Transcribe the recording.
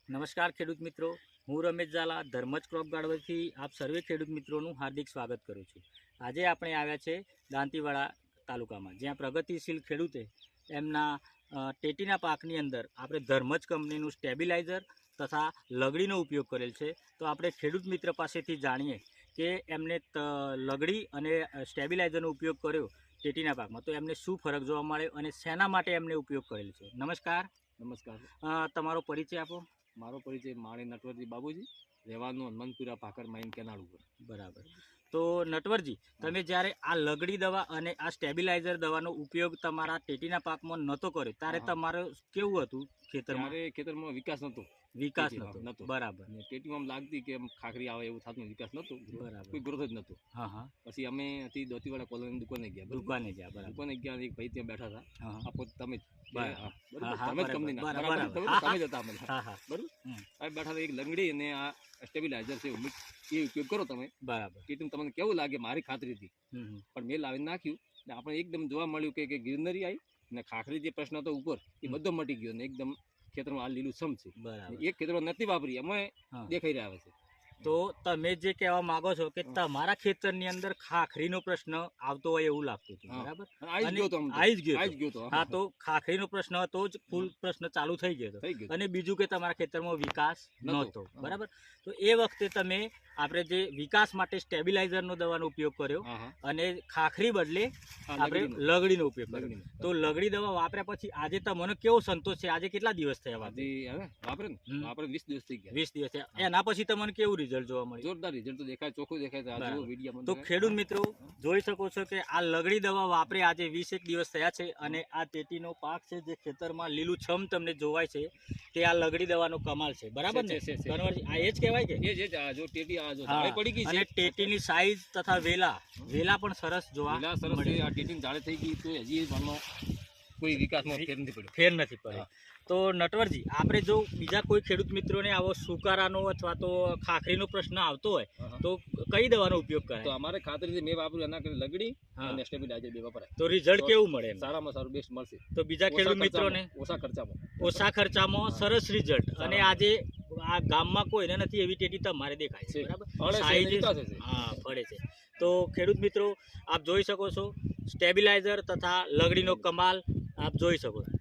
નમસ્કાર ખેડૂત મિત્રો, હું રમેશ ઝાલા ધર્મજ ક્રોપ ગાર્ડનથી આપ સર્વે ખેડૂત મિત્રોનું હાર્દિક સ્વાગત કરું છું। આજે આપણે આવ્યા છે દાંતીવાડા તાલુકામાં, જ્યાં પ્રગતિશીલ ખેડૂતે એમના ટેટીના પાકની અંદર આપણે ધર્મજ કંપનીનું સ્ટેબિલાઇઝર તથા લગડીનો ઉપયોગ કરેલ છે। તો આપણે ખેડૂત મિત્ર પાસેથી જાણીએ કે એમને લગડી અને સ્ટેબિલાઇઝરનો ઉપયોગ કર્યો ટેટીના પાકમાં, તો એમને શું ફરક જોવા મળ્યો અને શેના માટે એમને ઉપયોગ કરેલ છે। નમસ્કાર। નમસ્કાર। તમારો પરિચય આપો। મારો પરિચય માળી નટવરજી બાબુજી, રહેવાનું હનુમાનપુરા ભાકર માઇન કેનાલ ઉપર। બરાબર। તો નટવરજી, તમે જ્યારે આ લગડી દવા અને આ સ્ટેબિલાઇઝર દવાનો ઉપયોગ તમારા ટેટીના પાકમાં નહોતો કર્યો ત્યારે તમારે કેવું હતું ખેતરમાં? મારે ખેતરમાં વિકાસ નહોતો, વિકાસ નહોતો। બરાબર। ટેટીમાં આમ લાગતી કે આમ ખાખરી આવે એવું થતું, વિકાસ નહોતો, બરાબર, કોઈ ગ્રોથ જ નહોતો। હા હા। પછી અમે દાંતીવાડા કોલોની દુકાને ગયા, દુકાને ગયા, બરાબર, દુકાને ગયા, એક ભાઈ ત્યાં બેઠા હતા, હા આપો તમે બરાબર, તમે જ કંપનીના બરાબર, તમે જ હતા અમે, હા હા, બરોબર। આ બેઠા હતા, એક લંગડી અને આ સ્ટેબિલાઇઝર છે એ ઉપયોગ કરો તમે, બરાબર। ટેટી તમને કેવું લાગે? મારી ખાતરી હતી, પણ મેં લાવીને નાખ્યું ને આપણે એકદમ જોવા મળ્યું કે ગ્રીનરી આવી ને ખાખરી જે પ્રશ્ન હતો ઉપર એ બધો મટી ગયો ને એકદમ ખેતરમાં આ લીલું છમ છે। બરાબર। એક ખેતરમાં નથી વાપરી, અમે દેખાઈ રહ્યા છે। તો તમે જે કહેવા માંગો છો કે તમારા ખેતરની અંદર ખાખરીનો પ્રશ્ન આવતો હોય એવું લાગતું હતું, બરાબર? આવી જ ગયો તો, હા, તો ખાખરીનો પ્રશ્ન હતો જ, ફૂલ પ્રશ્ન ચાલુ થઈ ગયો હતો, અને બીજું કે તમારા ખેતરમાં વિકાસ નહોતો, બરાબર? તો એ વખતે તમે આપણે જે વિકાસ માટે સ્ટેબિલાઇઝરનો દવાનો ઉપયોગ કર્યો અને ખાખરી બદલે આપણે લગડીનો ઉપયોગ કર્યો। તો લગડી દવા વાપર્યા પછી આજે તમને કેવો સંતોષ છે? આજે કેટલા દિવસ થયા વાપરે? 20 દિવસ થઈ ગયા। 20 દિવસ થયા। એના પછી તમને કેવું રિઝલ્ટ જોવા મળ્યું? જોરદાર રિઝલ્ટ તો દેખાય, ચોખ્ખું દેખાય। તો ખેડૂત મિત્રો જોઈ શકો છો કે આ લગડી દવા વાપરે આજે 21 દિવસ થયા છે અને આ ટેટીનો પાક છે જે ખેતરમાં લીલું છમ તમને જોવાય છે તે આ લગડી દવાનો કમાલ છે, બરાબર ને? આ એ જ કહેવાય કે જો ટેટી આ જો ઝાડે પડી ગઈ છે, અને ટેટીની સાઈઝ તથા વેલા પણ સરસ જોવા મળે। આ ટેટીની ઝાડે થઈ ગઈ તો હજી કોઈ વિકાસમાં ફેર નથી પડ્યો। તો નટવરજી, આપણે જો બીજા કોઈ ખેડૂત મિત્રોને આવો સુકારાનો અથવા તો ખાખરીનો પ્રશ્ન આવતો હોય તો કઈ દવાનો ઉપયોગ કરે? તો અમારે ખાતરી મેં વાપર્યું એના કરી લગડી અને સ્ટેબિલાઇઝર બે વપરાય, તો રિઝલ્ટ કેવું મળે? સારામાં સારું, બેસ્ટ મળશે। તો બીજા ખેડૂત મિત્રોને ઓછા ખર્ચામાં સરસ રિઝલ્ટ, અને આજે આ ગામમાં કોઈને નથી એવી ટેટી તમારે દેખાય છે, બરાબર? હા, ફળે છે। તો ખેડૂત મિત્રો આપ જોઈ શકો છો સ્ટેબિલાઇઝર તથા લગડીનો કમાલ આપ જોઈ શકો છો।